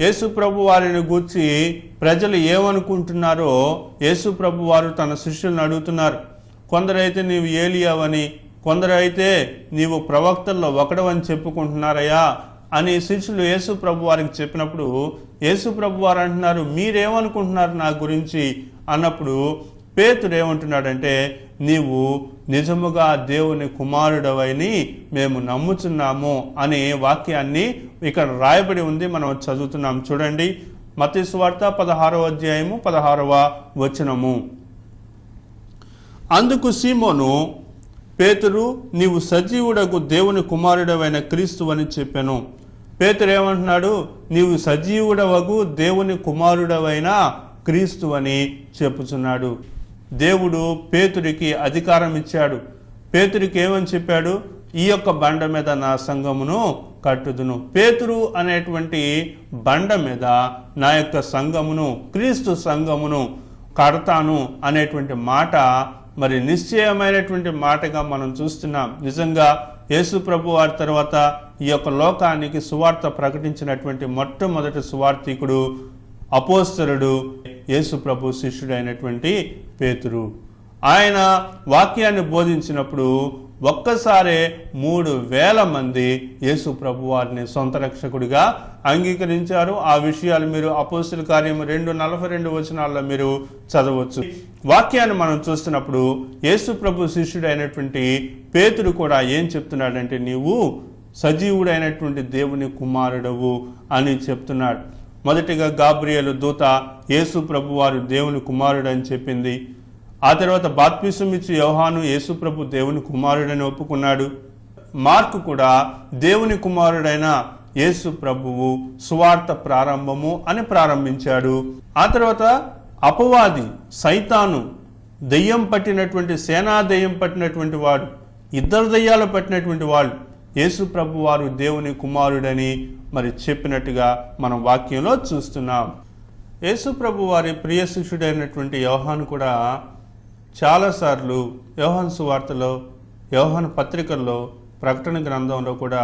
యేసు ప్రభు వారిని గూర్చి ప్రజలు ఏమనుకుంటున్నారో యేసు ప్రభు వారు తన శిష్యులను అడుగుతున్నారు. కొందరైతే నీవు ఏలియావని, కొందరైతే నీవు ప్రవక్తల్లో ఒకడవని చెప్పుకుంటున్నారయ్యా అని శిష్యులు యేసు ప్రభు వారికి చెప్పినప్పుడు యేసు ప్రభు వారు అంటున్నారు, మీరేమనుకుంటున్నారు నా గురించి అన్నప్పుడు పేతురు ఏమంటున్నాడంటే, నీవు నిజముగా దేవుని కుమారుడవని మేము నమ్ముచున్నాము అనే వాక్యాన్ని ఇక్కడ రాయబడి ఉంది. మనం చదువుతున్నాం చూడండి. మత్తయి సువార్త 16వ అధ్యాయము 16వ వచనము. అందుకు సీమోను పేతురు, నీవు సజీవుడకు దేవుని కుమారుడవైన క్రీస్తు అని చెప్పాను. పేతురు ఏమంటున్నాడు, నీవు సజీవుడవగు దేవుని కుమారుడవైన క్రీస్తు అని చెప్పుచున్నాడు. దేవుడు పేతురికి అధికారం ఇచ్చాడు. పేతురికి ఏమని చెప్పాడు, ఈ యొక్క బండ మీద నా సంఘమును కట్టుదును. పేతురు అనేటువంటి బండ మీద నా యొక్క సంఘమును, క్రీస్తు సంఘమును కడతాను అనేటువంటి మాట మరి నిశ్చయమైనటువంటి మాటగా మనం చూస్తున్నాం. నిజంగా యేసు ప్రభు వారి తర్వాత ఈ యొక్క లోకానికి సువార్త ప్రకటించినటువంటి మొట్టమొదటి సువార్థికుడు, అపోస్తలుడు యేసు ప్రభు శిష్యుడైనటువంటి పేతురు. ఆయన వాక్యాన్ని బోధించినప్పుడు ఒక్కసారే 3,000 మంది యేసు ప్రభు వారిని సొంత రక్షకుడిగా అంగీకరించారు. ఆ విషయాలు మీరు అపోస్తల కార్యము 2:42 వచనాల్లో మీరు చదవచ్చు. వాక్యాన్ని మనం చూస్తున్నప్పుడు యేసు ప్రభు శిష్యుడైనటువంటి పేతురు కూడా ఏం చెప్తున్నాడంటే, నీవు సజీవుడైనటువంటి దేవుని కుమారుడవు అని చెప్తున్నాడు. మొదటిగా గాబ్రియేలు దూత యేసు ప్రభు వారు దేవుని కుమారుడు అని చెప్పింది. ఆ తర్వాత బాప్తిసం ఇచ్చి యోహాను యేసు ప్రభు దేవుని కుమారుడని ఒప్పుకున్నాడు. మార్కు కూడా దేవుని కుమారుడైన యేసు ప్రభువు సువార్త ప్రారంభము అని ప్రారంభించాడు. ఆ తర్వాత అపవాది సైతాను, దెయ్యం పట్టినటువంటి సేనా దెయ్యం పట్టినటువంటి వాడు, 2 దెయ్యాలు పట్టినటువంటి వాళ్ళు యేసు ప్రభు వారు దేవుని కుమారుడని మరి చెప్పినట్టుగా మనం వాక్యంలో చూస్తున్నాం. యేసు ప్రభు వారి ప్రియ శిష్యుడైనటువంటి యోహాను కూడా చాలాసార్లు యోహాను సువార్తలో, యోహాను పత్రికల్లో, ప్రకటన గ్రంథంలో కూడా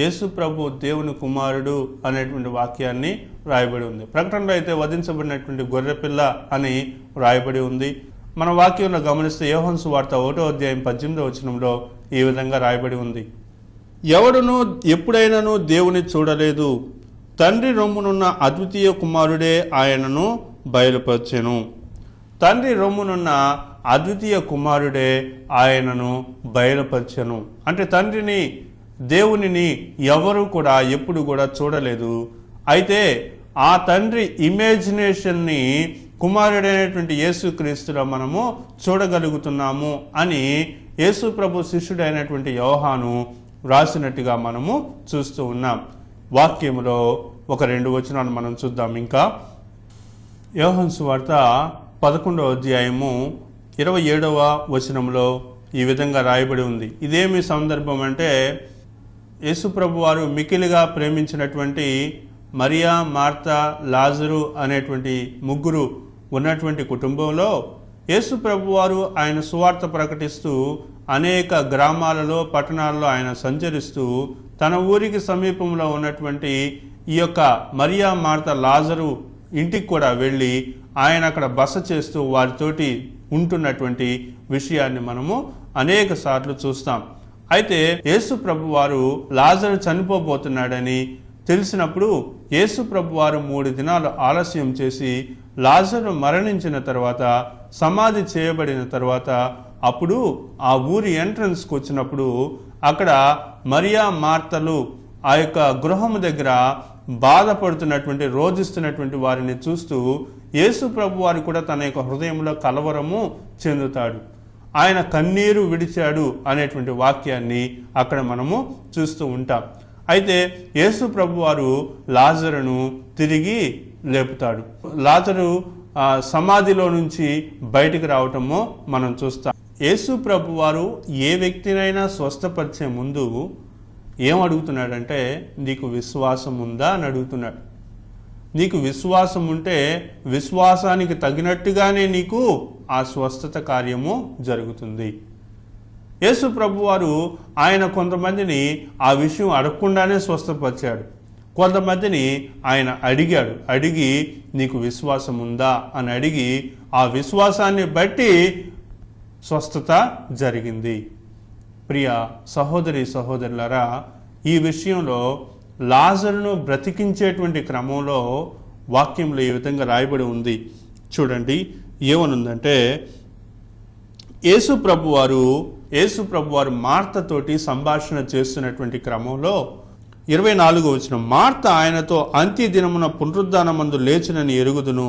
యేసు ప్రభు దేవుని కుమారుడు అనేటువంటి వాక్యాన్ని రాయబడి ఉంది. ప్రకటనలో అయితే వధించబడినటువంటి గొర్రెపిల్ల అని రాయబడి ఉంది. మన వాక్యంలో గమనిస్తే యోహాను సువార్త 1వ అధ్యాయం 18వ వచనంలో ఈ విధంగా రాయబడి ఉంది, ఎవడును ఎప్పుడైనాను దేవుని చూడలేదు, తండ్రి రొమ్మునున్న అద్వితీయ కుమారుడే ఆయనను బయలుపరచెను. తండ్రి రొమ్మునున్న అద్వితీయ కుమారుడే ఆయనను బయలుపరచెను. అంటే తండ్రిని, దేవునిని ఎవరు కూడా ఎప్పుడు కూడా చూడలేదు. అయితే ఆ తండ్రి ఇమేజినేషన్ని కుమారుడైనటువంటి యేసుక్రీస్తులో మనము చూడగలుగుతున్నాము అని యేసు ప్రభు శిష్యుడైనటువంటి యోహాను రాసినట్టుగా మనము చూస్తూ ఉన్నాం. వాక్యములో ఒక 2 వచనాలు మనం చూద్దాం. ఇంకా యోహాను సువార్త 11వ అధ్యాయము 27వ వచనంలో ఈ విధంగా రాయబడి ఉంది. ఇదేమి సందర్భం అంటే, యేసు ప్రభు వారు మికిలిగా ప్రేమించినటువంటి మరియా, మార్తా, లాజరు అనేటువంటి 3 ఉన్నటువంటి కుటుంబంలో యేసు ప్రభు వారు ఆయన సువార్త ప్రకటిస్తూ అనేక గ్రామాలలో, పట్టణాల్లో ఆయన సంచరిస్తూ తన ఊరికి సమీపంలో ఉన్నటువంటి ఈ యొక్క మరియా, మార్తా, లాజరు ఇంటికి కూడా వెళ్ళి ఆయన అక్కడ బస చేస్తూ వారితోటి ఉంటున్నటువంటి విషయాన్ని మనము అనేక సార్లు చూస్తాం. అయితే యేసు ప్రభు వారు లాజరు చనిపోబోతున్నాడని తెలిసినప్పుడు యేసు ప్రభు వారు 3 దినాలు ఆలస్యం చేసి లాజరు మరణించిన తర్వాత, సమాధి చేయబడిన తర్వాత, అప్పుడు ఆ ఊరి ఎంట్రన్స్కి వచ్చినప్పుడు అక్కడ మరియా, మార్తలు ఆ యొక్క గృహము దగ్గర బాధపడుతున్నటువంటి, రోధిస్తున్నటువంటి వారిని చూస్తూ యేసు ప్రభు వారు కూడా తన యొక్క హృదయంలో కలవరము చెందుతాడు. ఆయన కన్నీరు విడిచాడు అనేటువంటి వాక్యాన్ని అక్కడ మనము చూస్తూ ఉంటాం. అయితే యేసు ప్రభు వారు లాజరును తిరిగి లేపుతాడు. లాజరు సమాధిలో నుంచి బయటికి రావటమో మనం చూస్తాం. యేసు ప్రభు వారు ఏ వ్యక్తినైనా స్వస్థపరిచే ముందు ఏం అడుగుతున్నాడంటే, నీకు విశ్వాసం ఉందా అని అడుగుతున్నాడు. నీకు విశ్వాసం ఉంటే విశ్వాసానికి తగినట్టుగానే నీకు ఆ స్వస్థత కార్యము జరుగుతుంది. యేసు ప్రభు వారు ఆయన కొంతమందిని ఆ విషయం అడగకుండానే స్వస్థపరిచాడు. కొంతమందిని ఆయన అడిగి నీకు విశ్వాసం ఉందా అని అడిగి ఆ విశ్వాసాన్ని బట్టి స్వస్థత జరిగింది. ప్రియ సహోదరి సహోదరులారా, ఈ విషయంలో లాజరును బ్రతికించేటువంటి క్రమంలో వాక్యంలో ఈ విధంగా రాయబడి ఉంది. చూడండి ఏమనుందంటే, యేసు ప్రభువారు మార్తతోటి సంభాషణ చేస్తున్నటువంటి క్రమంలో 24వ వచనం, మార్త ఆయనతో అంత్య దినమున పునరుద్ధానమందు లేచునని ఎరుగుదును.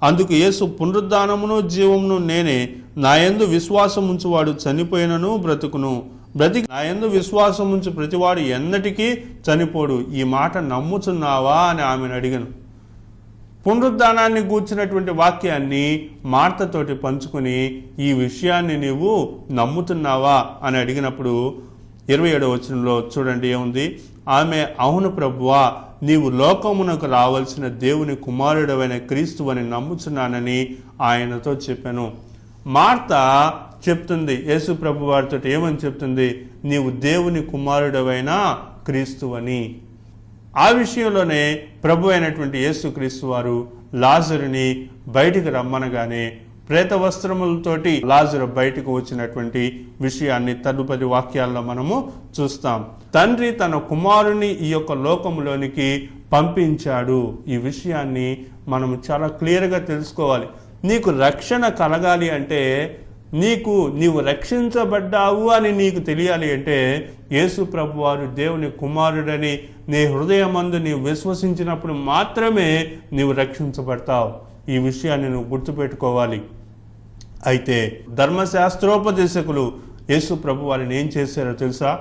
అందుకు యేసు, పునరుద్ధానమును జీవమును నేనే. నా యందు విశ్వాసం ఉంచువాడు చనిపోయినను బ్రతుకును, బ్రతికి నా యందు విశ్వాసం ఉంచు ప్రతివాడు ఎన్నటికీ చనిపోడు. ఈ మాట నమ్ముచున్నావా అని ఆమెను అడిగాను. పునరుద్ధానాన్ని గూర్చినటువంటి వాక్యాన్ని మార్తతోటి పంచుకొని ఈ విషయాన్ని నీవు నమ్ముతున్నావా అని అడిగినప్పుడు 27వ వచనంలో చూడండి ఏముంది. ఆమె, అవును ప్రభువా, నీవు లోకమునకు రావాల్సిన దేవుని కుమారుడవైన క్రీస్తువని నమ్ముచున్నానని ఆయనతో చెప్పాను. మార్త చెప్తుంది యేసు ప్రభు వారితో ఏమని చెప్తుంది, నీవు దేవుని కుమారుడవైన క్రీస్తువని. ఆ విషయంలోనే ప్రభు అయినటువంటి యేసు క్రీస్తు వారు లాజరుని బయటికి రమ్మనగానే ప్రేత వస్త్రములతోటి లాజరు బయటకు వచ్చినటువంటి విషయాన్ని తదుపరి వాక్యాల్లో మనము చూస్తాం. తండ్రి తన కుమారుని ఈ యొక్క లోకములోనికి పంపించాడు. ఈ విషయాన్ని మనము చాలా క్లియర్గా తెలుసుకోవాలి. నీకు రక్షణ కలగాలి అంటే, నీవు రక్షించబడ్డావు అని నీకు తెలియాలి అంటే, యేసు ప్రభు వారు దేవుని కుమారుడని నీ హృదయమందు నీవు విశ్వసించినప్పుడు మాత్రమే నీవు రక్షించబడతావు. ఈ విషయాన్ని నువ్వు గుర్తుపెట్టుకోవాలి. అయితే ధర్మశాస్త్రోపదేశకులు యేసు ప్రభు వారిని ఏం చేశారో తెలుసా?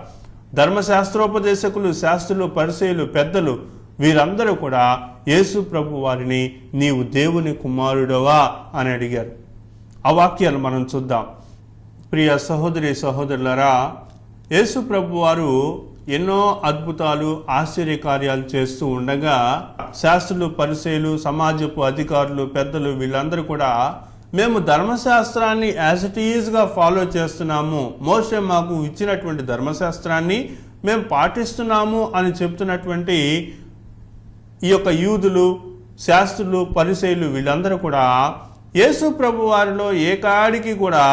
ధర్మశాస్త్రోపదేశకులు, శాస్త్రులు, పరిసయ్యులు, పెద్దలు వీరందరూ కూడా యేసు ప్రభు వారిని నీవు దేవుని కుమారుడవా అని అడిగారు. ఆ వాక్యాలు మనం చూద్దాం. ప్రియ సహోదరి సహోదరులారా, యేసు ప్రభు వారు ఎన్నో అద్భుతాలు, ఆశ్చర్యకార్యాలు చేస్తూ ఉండగా శాస్త్రులు, పరిసయ్యులు, సమాజపు అధికారులు, పెద్దలు వీళ్ళందరూ కూడా మేము ధర్మశాస్త్రాన్ని యాజ్ ఇట్ ఈజ్గా ఫాలో చేస్తున్నాము, మోషే మాకు ఇచ్చినటువంటి ధర్మశాస్త్రాన్ని మేము పాటిస్తున్నాము అని చెప్తున్నటువంటి ఈ యొక్క యూదులు, శాస్త్రులు, పరిసయ్యులు వీళ్ళందరూ కూడా యేసు ప్రభు వారిలో ఏకాడికి కూడా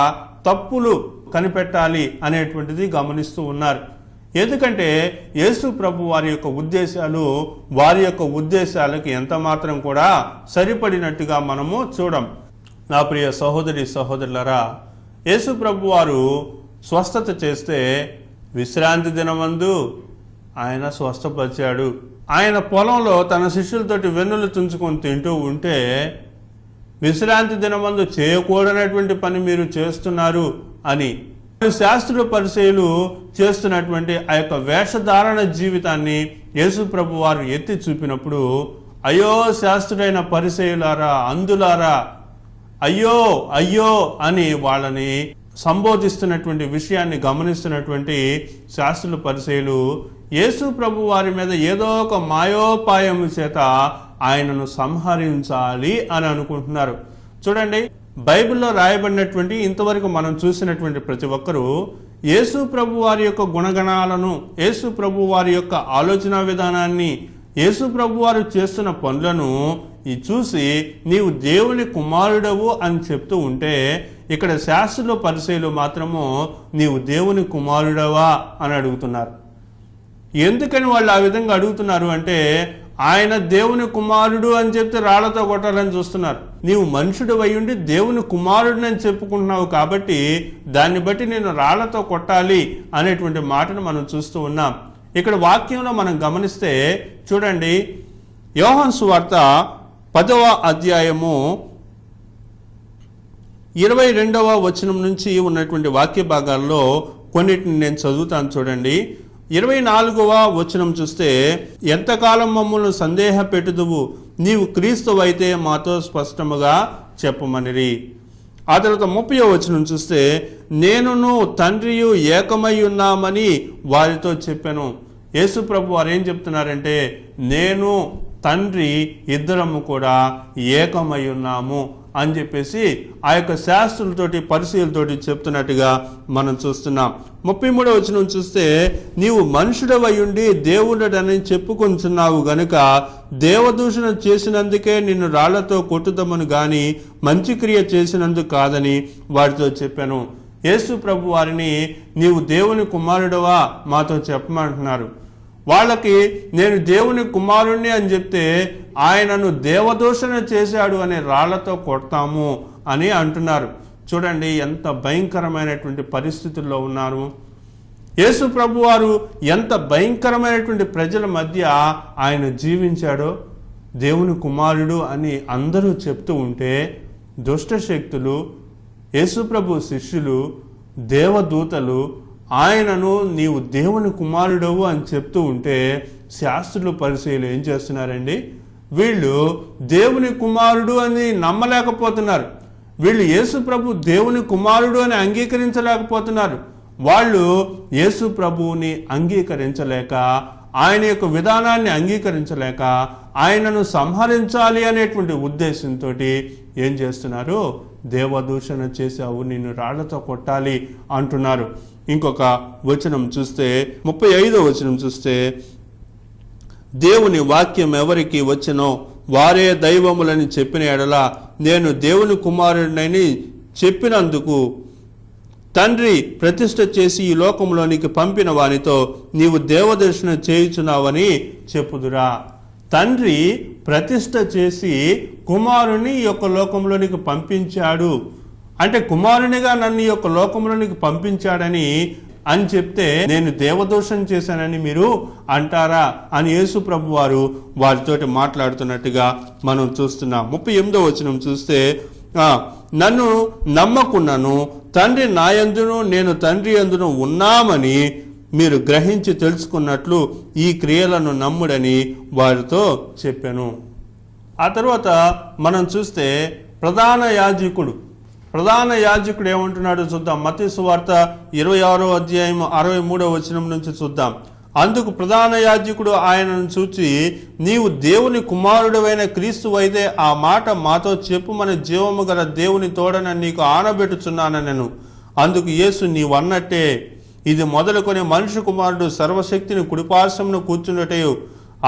తప్పులు కనిపెట్టాలి అనేటువంటిది గమనిస్తూ ఉన్నారు. ఎందుకంటే యేసు ప్రభు వారి యొక్క ఉద్దేశాలు వారి యొక్క ఉద్దేశాలకు ఎంత మాత్రం కూడా సరిపడినట్టుగా మనము చూడం. నా ప్రియ సహోదరి సహోదరులారా, యేసు ప్రభు వారు స్వస్థత చేస్తే విశ్రాంతి దినమందు ఆయన స్వస్థపరిచాడు. ఆయన పొలంలో తన శిష్యులతోటి వెన్నులు తుంచుకొని తింటూ ఉంటే, విశ్రాంతి దినమందు చేయకూడనటువంటి పని మీరు చేస్తున్నారు అని శాస్త్రుల పరిచయులు చేస్తున్నటువంటి ఆ యొక్క వేషధారణ జీవితాన్ని యేసు ప్రభు వారు ఎత్తి చూపినప్పుడు, అయ్యో శాస్త్రుడైన పరిచయులారా, అందులారా, అయ్యో అయ్యో అని వాళ్ళని సంబోధిస్తున్నటువంటి విషయాన్ని గమనిస్తున్నటువంటి శాస్త్రుల పరిచయులు యేసు ప్రభు వారి మీద ఏదో ఒక మాయోపాయము చేత ఆయనను సంహరించాలి అని అనుకుంటున్నారు. చూడండి, బైబిల్లో రాయబడినటువంటి ఇంతవరకు మనం చూసినటువంటి ప్రతి ఒక్కరూ యేసు ప్రభు వారి యొక్క గుణగణాలను, యేసు ప్రభు వారి యొక్క ఆలోచన విధానాన్ని, యేసు ప్రభు వారు చేస్తున్న పనులను చూసి నీవు దేవుని కుమారుడవు అని చెప్తూ ఉంటే, ఇక్కడ శాస్త్రులు, పరిసయ్యులు మాత్రము నీవు దేవుని కుమారుడవా అని అడుగుతున్నారు. ఎందుకని వాళ్ళు ఆ విధంగా అడుగుతున్నారు అంటే, ఆయన దేవుని కుమారుడు అని చెప్తే రాళ్లతో కొట్టాలని చూస్తున్నారు. నీవు మనుషుడు అయ్యుండి దేవుని కుమారుడిని చెప్పుకుంటున్నావు కాబట్టి దాన్ని బట్టి నేను రాళ్లతో కొట్టాలి అనేటువంటి మాటను మనం చూస్తూ ఉన్నాం. ఇక్కడ వాక్యంలో మనం గమనిస్తే చూడండి, యోహాను సువార్త 10వ అధ్యాయము 22వ వచనం నుంచి ఉన్నటువంటి వాక్య భాగాల్లో కొన్నిటిని నేను చదువుతాను. చూడండి, 24వ వచనం చూస్తే, ఎంతకాలం మమ్మల్ని సందేహ పెట్టుదువు, నీవు క్రీస్తువైతే మాతో స్పష్టముగా చెప్పమనిరి. ఆ తర్వాత 30వ వచనం చూస్తే, నేనును తండ్రియు ఏకమై ఉన్నామని వారితో చెప్పాను. యేసు ప్రభు వారు ఏం చెప్తున్నారంటే, నేను తండ్రి ఇద్దరము కూడా ఏకమై ఉన్నాము అని చెప్పేసి ఆ యొక్క శాస్త్రులతోటి పరిశీలతోటి చెప్తున్నట్టుగా మనం చూస్తున్నాం. 33వ వచనం చూస్తే, నీవు మనుషుడవయుండి దేవుడని చెప్పుకొంచున్నావు గనుక దేవదూషణ చేసినందుకే నిన్ను రాళ్లతో కొట్టుదమను గాని మంచి క్రియ చేసినందుకు కాదని వారితో చెప్పాను. యేసు ప్రభు వారిని నీవు దేవుని కుమారుడవా మాతో చెప్పమంటున్నారు. వాళ్ళకి నేను దేవుని కుమారుణ్ణి అని చెప్తే ఆయనను దేవదూషణ చేశాడు అనే రాళ్లతో కొడతాము అని అంటున్నారు. చూడండి ఎంత భయంకరమైనటువంటి పరిస్థితుల్లో ఉన్నారు. యేసు ప్రభు వారు ఎంత భయంకరమైనటువంటి ప్రజల మధ్య ఆయన జీవించాడో. దేవుని కుమారుడు అని అందరూ చెప్తూ ఉంటే దుష్ట శక్తులు, యేసు ప్రభు శిష్యులు, దేవదూతలు ఆయనను నీవు దేవుని కుమారుడవు అని చెప్తూ ఉంటే శాస్త్రులు పరిశీలు ఏం చేస్తున్నారండి? వీళ్ళు దేవుని కుమారుడు అని నమ్మలేకపోతున్నారు. వీళ్ళు యేసు ప్రభు దేవుని కుమారుడు అని అంగీకరించలేకపోతున్నారు. వాళ్ళు యేసు ప్రభువుని అంగీకరించలేక, ఆయన యొక్క విధానాన్ని అంగీకరించలేక ఆయనను సంహరించాలి అనేటువంటి ఉద్దేశంతో ఏం చేస్తున్నారు? దేవదూషణ చేశావు, నిన్ను రాళ్లతో కొట్టాలి అంటున్నారు. ఇంకొక వచనం చూస్తే 35వ వచనం చూస్తే, దేవుని వాక్యం ఎవరికి వచ్చినో వారే దైవములని చెప్పిన ఎడల నేను దేవుని కుమారుడినని చెప్పినందుకు తండ్రి ప్రతిష్ఠ చేసి ఈ లోకంలోనికి పంపిన వానితో నీవు దేవదర్శన చేయుచున్నావని చెప్పుదురా. తండ్రి ప్రతిష్ఠ చేసి కుమారుని ఈ యొక్క లోకంలోనికి పంపించాడు అంటే కుమారునిగా నన్ను ఈ యొక్క లోకంలోనికి పంపించాడని అని చెప్తే నేను దేవదోషం చేశానని మీరు అంటారా అని యేసు ప్రభు వారు వారితోటి మాట్లాడుతున్నట్టుగా మనం చూస్తున్నాం. 38వ వచనం చూస్తే, నన్ను నమ్మకున్నాను, తండ్రి నాయందును నేను తండ్రి యందును ఉన్నామని మీరు గ్రహించి తెలుసుకున్నట్లు ఈ క్రియలను నమ్ముడని వారితో చెప్పాను. ఆ తర్వాత మనం చూస్తే ప్రధాన యాజకుడు ఏమంటున్నాడో చూద్దాం. మత్తయి సువార్త 26వ అధ్యాయం 63వ వచనం నుంచి చూద్దాం. అందుకు ప్రధాన యాజకుడు ఆయనను చూచి, నీవు దేవుని కుమారుడవైన క్రీస్తు అయితే ఆ మాట మాతో చెప్పు, మన జీవము గల దేవుని తోడన నీకు ఆనబెట్టుచున్నానెను. అందుకు యేసు, నీవన్నట్టే ఇది మొదలుకొని మనుష్య కుమారుడు సర్వశక్తిని కుడిపార్శ్వమున కూర్చుండటయు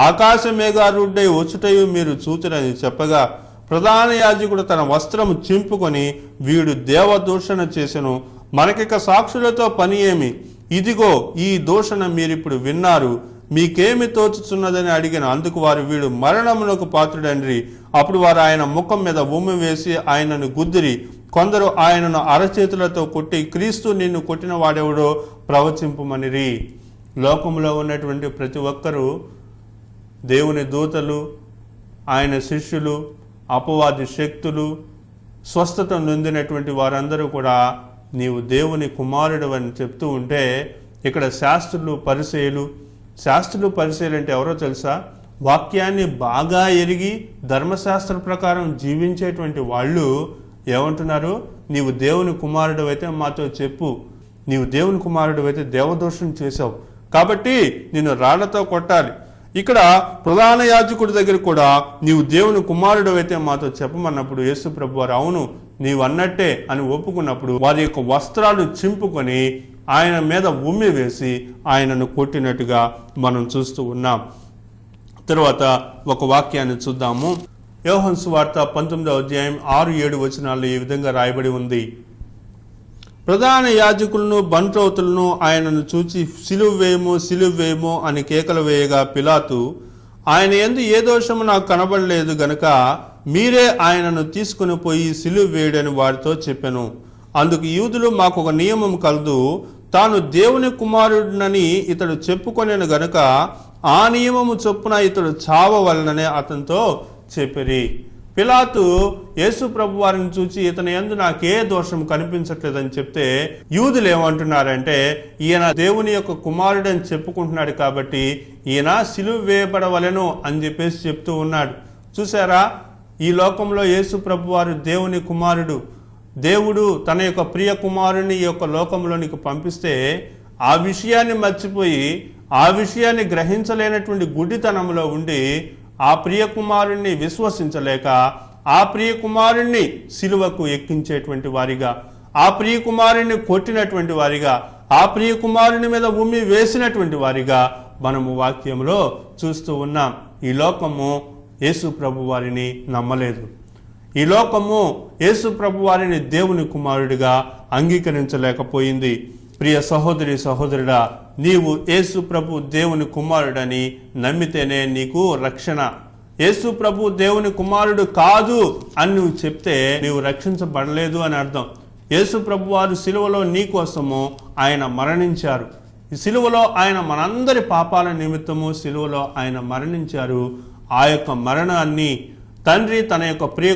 ఆకాశ మేఘారూఢై వచ్చుటయు మీరు చూచురని చెప్పగా, ప్రధాన యాజకుడు తన వస్త్రము చింపుకొని, వీడు దేవదూషణ చేసెను, మనకిక సాక్షులతో పని ఏమి? ఇదిగో ఈ దూషణ మీరిప్పుడు విన్నారు, మీకేమి తోచుచున్నదని అడిగిన. అందుకు వారు, వీడు మరణమునకు పాత్రుడండ్రి. అప్పుడు వారు ఆయన ముఖం మీద ఉమ్మి వేసి ఆయనను గుద్దిరి. కొందరు ఆయనను అరచేతులతో కొట్టి, క్రీస్తు నిన్ను కొట్టిన వాడెవడో ప్రవచింపమనిరి. లోకంలో ఉన్నటువంటి ప్రతి ఒక్కరూ, దేవుని దూతలు, ఆయన శిష్యులు, అపవాది శక్తులు, స్వస్థత నొందినటువంటి వారందరూ కూడా నీవు దేవుని కుమారుడు అని చెప్తూ ఉంటే, ఇక్కడ శాస్త్రులు పరిసయ్యులు అంటే ఎవరో తెలుసా? వాక్యాన్ని బాగా ఎరిగి ధర్మశాస్త్ర ప్రకారం జీవించేటువంటి వాళ్ళు ఏమంటున్నారు? నీవు దేవుని కుమారుడు అయితే మాతో చెప్పు, నీవు దేవుని కుమారుడు అయితే దేవదోషం చేశావు కాబట్టి నిన్ను రాళ్లతో కొట్టాలి. ఇక్కడ ప్రధాన యాజకుడి దగ్గర కూడా నీవు దేవుని కుమారుడు అయితే మాతో చెప్పమన్నప్పుడు యేసు ప్రభు వారు అవును నీవు అన్నట్టే అని ఒప్పుకున్నప్పుడు వారి యొక్క వస్త్రాలు చింపుకొని ఆయన మీద ఉమ్మి వేసి ఆయనను కొట్టినట్టుగా మనం చూస్తూ ఉన్నాం. తర్వాత ఒక వాక్యాన్ని చూద్దాము. యోహాను సువార్త 19వ అధ్యాయం 6-7 వచనాల్లో ఈ విధంగా రాయబడి ఉంది. ప్రధాన యాజకులను బంట్రౌతులను ఆయనను చూచి సిలువేమో అని కేకలు వేయగా, పిలాతు ఆయన యందు ఏ దోషము నాకు కనబడలేదు గనుక మీరే ఆయనను తీసుకుని పోయి సిలువ వేయుడని వారితో చెప్పెను. అందుకు యూదులు, మాకు ఒక నియమం కలదు, తాను దేవుని కుమారుడినని ఇతడు చెప్పుకొనెను గనుక ఆ నియమము చొప్పున ఇతడు చావవలననే అతనితో చెప్పిరి. పిలాతు యేసు ప్రభు వారిని చూచి ఇతని యందు నాకే దోషం కనిపించట్లేదని చెప్తే, యూదులు ఏమంటున్నారంటే ఈయన దేవుని యొక్క కుమారుడని చెప్పుకుంటున్నాడు కాబట్టి ఈయన సిలువ వేయబడవలెను అని చెప్పేసి చెప్తూ ఉన్నాడు. చూసారా, ఈ లోకంలో యేసు ప్రభు వారు దేవుని కుమారుడు. దేవుడు తన యొక్క ప్రియ కుమారుని ఈ యొక్క లోకంలోనికి పంపిస్తే ఆ విషయాన్ని మర్చిపోయి ఆ విషయాన్ని గ్రహించలేనటువంటి గుడ్డితనంలో ఉండి ఆ ప్రియ కుమారుణ్ణి విశ్వసించలేక ఆ ప్రియ కుమారుణ్ణి సిలువకు ఎక్కించేటువంటి వారిగా, ఆ ప్రియ కుమారుణ్ణి కొట్టినటువంటి వారిగా, ఆ ప్రియ కుమారుని మీద ఉమ్మి వేసినటువంటి వారిగా మనము వాక్యంలో చూస్తూ ఉన్నాం. ఈ లోకము యేసు ప్రభు వారిని నమ్మలేదు. ఈ లోకము యేసు ప్రభు వారిని దేవుని కుమారుడిగా అంగీకరించలేకపోయింది. ప్రియ సహోదరి సహోదరుడా, నీవు యేసు ప్రభు దేవుని కుమారుడని నమ్మితేనే నీకు రక్షణ. యేసు ప్రభు దేవుని కుమారుడు కాదు అని నువ్వు చెప్తే నీవు రక్షించబడలేదు అని అర్థం. యేసు ప్రభు వారు సిలువలో నీ కోసము ఆయన మరణించారు. ఈ సిలువలో ఆయన మనందరి పాపాల నిమిత్తము సిలువలో ఆయన మరణించారు. ఆ యొక్క మరణాన్ని తండ్రి తన యొక్క ప్రియ